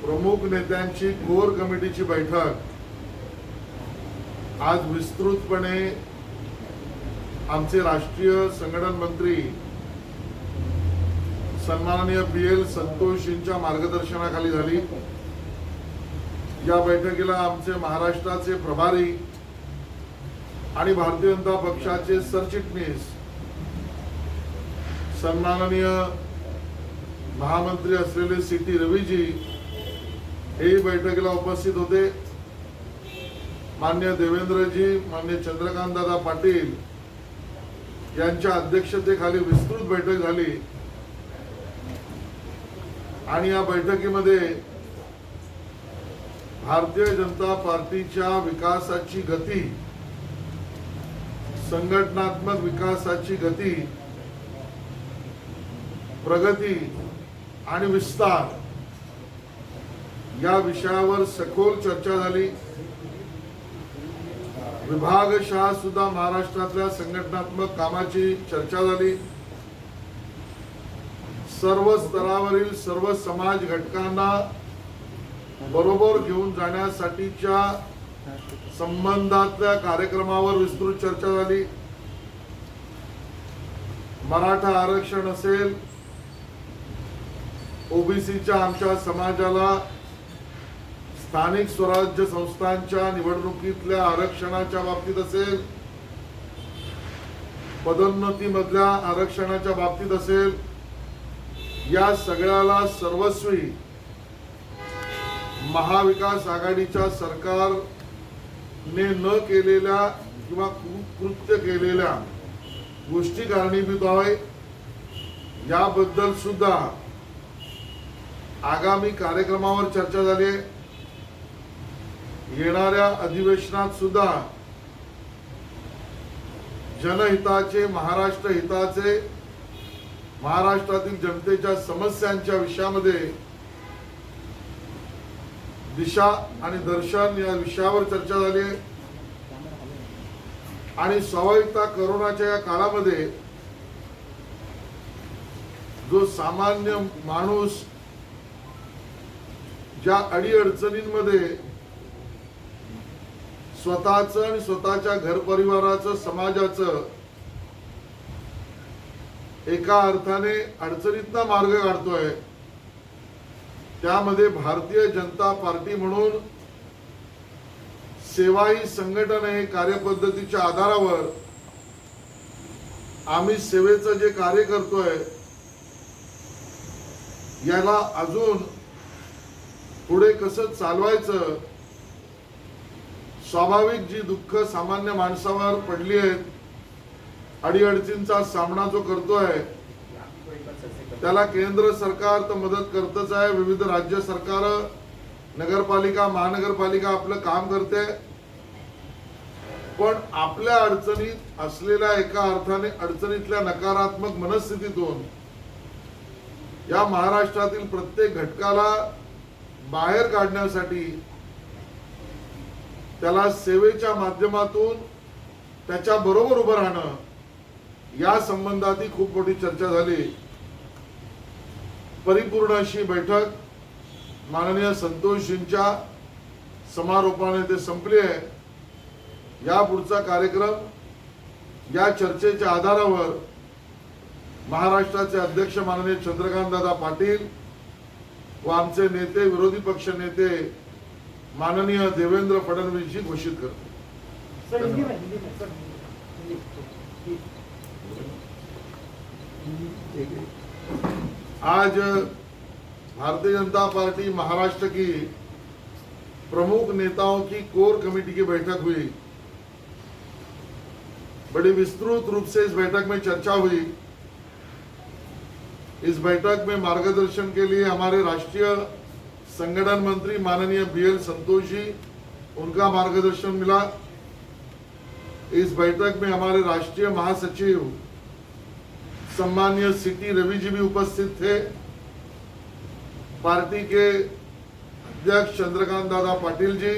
प्रमुख नेत्यांची कोर कमिटीची बैठक आज विस्तृतपणे आमचे राष्ट्रीय संघटन मंत्री सन्माननीय BL संतोषजींच्या मार्गदर्शनाखाली झाली। या बैठकीला आमचे महाराष्ट्राचे प्रभारी आणि भारतीय जनता पक्षाचे सरचिटणीस सन्माननीय महामंत्री असलेले CT रवीजी हे बैठकीला उपस्थित होते। मान्य देवेंद्रजी, मान्य चंद्रकांत दादा पाटील यांच्या अध्यक्षतेखाली विस्तृत बैठक झाली आणि या बैठकीमध्ये भारतीय जनता पार्टीच्या विकासाची गती, संघटनात्मक विकासाची गती, प्रगती आणि विस्तार या विषयावर सखोल चर्चा झाली। विभागशः सुद्धा महाराष्ट्रातल्या संघटनात्मक कामाची चर्चा झाली। सर्व स्तरावरील सर्व समाज घटकांना बरोबर घेऊन जाण्यासाठीच्या संबंधातल्या कार्यक्रमावर विस्तृत चर्चा झाली। मराठा आरक्षण असेल, ओबीसीच्या आमच्या समाजाला स्थानिक स्वराज्य संस्थांच्या निवडणुकीतल्या आरक्षणाच्या बाबतीत असेल, पदोन्नतीमधल्या आरक्षणाच्या बाबतीत असेल, या सगळ्याला सर्वस्वी महाविकास आघाडीच्या सरकारने न केलेल्या किंवा कृत्य केलेल्या गोष्टी कारणीभूत आहे। याबद्दल सुद्धा आगामी कार्यक्रमावर चर्चा झाली। येणाऱ्या अधिवेशनात सुद्धा जनहिताचे, महाराष्ट्र हिताचे, महाराष्ट्रातील जनतेच्या समस्यांच्या विषयामध्ये दिशा आणि दर्शन या विषयावर चर्चा झाली आणि स्वाभाविकता कोरोनाच्या या काळामध्ये जो सामान्य माणूस ज्या अडीअडचणींमध्ये स्वतःचं आणि स्वतःच्या घर परिवाराचं, समाजाचं एका अर्थाने अडचणीतला मार्ग काढतोय, त्यामध्ये भारतीय जनता पार्टी म्हणून सेवा ही संघटन हे कार्यपद्धतीच्या आधारावर आम्ही सेवेचं जे कार्य करतोय याला अजून पुढे कसं चालवायचं, स्वाभाविक जी दुःख सामान्य माणसावर पडली आहेत, अडीअडचणींचा सामना जो करतोय त्याला केंद्र सरकार तर मदत करतच आहे, विविध राज्य सरकार, नगरपालिका, महानगरपालिका आपलं काम करते, पण आपल्या अडचणीत असलेल्या एका अर्थाने अडचणीतल्या नकारात्मक मनस्थितीतून या महाराष्ट्रातील प्रत्येक घटकाला बाहेर काढण्यासाठी त्याला सेवेच्या माध्यमातून त्याच्या बरोबर उभं राहणं या संबंधातही खूप मोठी चर्चा झाली। परिपूर्ण अशी बैठक माननीय संतोषजींच्या समारोपाने ते संपली आहे। या पुढचा कार्यक्रम या चर्चेच्या आधारावर महाराष्ट्राचे अध्यक्ष माननीय चंद्रकांत दादा पाटील व आमचे नेते, विरोधी पक्ष नेते माननीय देवेंद्र फडणवीस जी घोषित करते। आज भारतीय जनता पार्टी महाराष्ट्र की प्रमुख नेताओं की कोर कमेटी की बैठक हुई। बड़ी विस्तृत रूप से इस बैठक में चर्चा हुई। इस बैठक में मार्गदर्शन के लिए हमारे राष्ट्रीय संगठन मंत्री माननीय BL संतोष जी, उनका मार्गदर्शन मिला। इस बैठक में हमारे राष्ट्रीय महासचिव सम्माननीय CT रवी जी भी उपस्थित थे। पार्टी के अध्यक्ष चंद्रकांत दादा पाटिल जी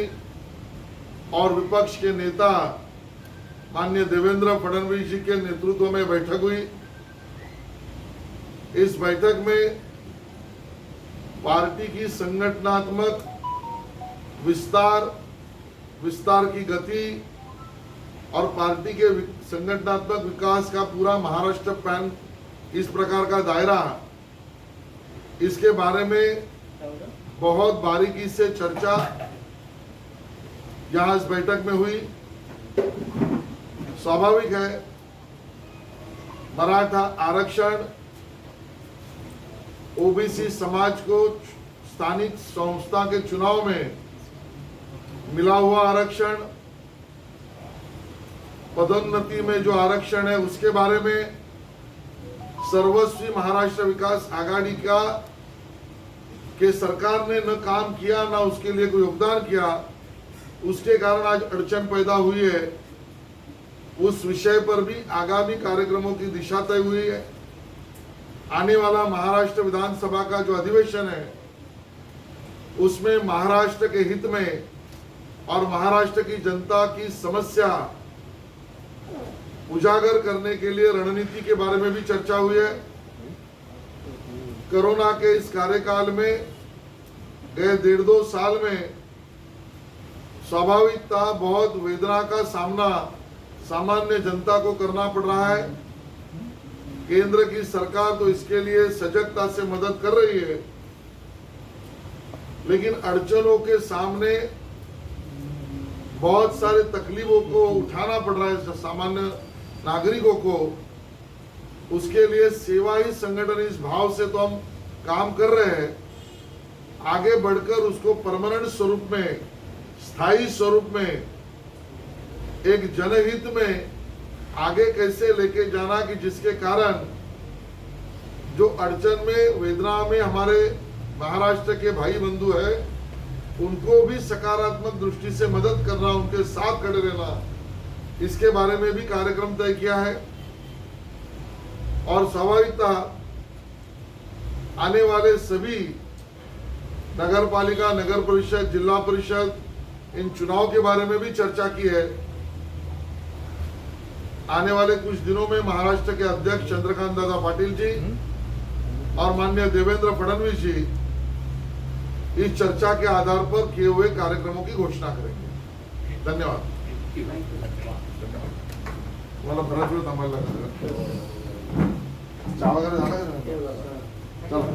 और विपक्ष के नेता माननीय देवेंद्र फडणवीस जी के नेतृत्व में बैठक हुई। इस बैठक में पार्टी की संगठनात्मक विस्तार की गति और पार्टी के संगठनात्मक विकास का पूरा महाराष्ट्र प्लान, इस प्रकार का दायरा, इसके बारे में बहुत बारीकी से चर्चा यहाँ इस बैठक में हुई। स्वाभाविक है, मराठा आरक्षण, ओबीसी समाज को स्थानिक संस्था के चुनाव में मिला हुआ आरक्षण, पदोन्नति में जो आरक्षण है उसके बारे में सर्वस्वी महाराष्ट्र विकास आघाड़ी के सरकार ने न काम किया, न उसके लिए कोई योगदान किया, उसके कारण आज अड़चन पैदा हुई है। उस विषय पर भी आगामी कार्यक्रमों की दिशा तय हुई है। आने वाला महाराष्ट्र विधानसभा का जो अधिवेशन है उसमें महाराष्ट्र के हित में और महाराष्ट्र की जनता की समस्या उजागर करने के लिए रणनीति के बारे में भी चर्चा हुई है। कोरोना के इस कार्यकाल में गए 1.5-2 साल में स्वाभाविक था, बहुत वेदना का सामना सामान्य जनता को करना पड़ रहा है। केंद्र की सरकार तो इसके लिए सजगता से मदद कर रही है, लेकिन अड़चनों के सामने बहुत सारे तकलीफों को उठाना पड़ रहा है सामान्य नागरिकों को। उसके लिए सेवा ही संगठन, इस भाव से तो हम काम कर रहे हैं। आगे बढ़कर उसको परमानेंट स्वरूप में, स्थायी स्वरूप में, एक जनहित में आगे कैसे लेके जाना कि जिसके कारण जो अड़चन में, वेदना में हमारे महाराष्ट्र के भाई बंधु है, उनको भी सकारात्मक दृष्टि से मदद करना, उनके साथ खड़े रहना, इसके बारे में भी कार्यक्रम तय किया है। और स्वाभाविकता आने वाले सभी नगर पालिका, नगर परिषद, जिला परिषद, इन चुनाव के बारे में भी चर्चा की है। आने वाले कुछ दिनों में महाराष्ट्र के अध्यक्ष चंद्रकांत दादा पाटिल जी और माननीय देवेंद्र फडणवीस जी इस चर्चा के आधार पर किए हुए कार्यक्रमों की घोषणा करेंगे। धन्यवाद। मला बराच वेळ थांबायला लागला। चहा वगैरे झाला का? चला।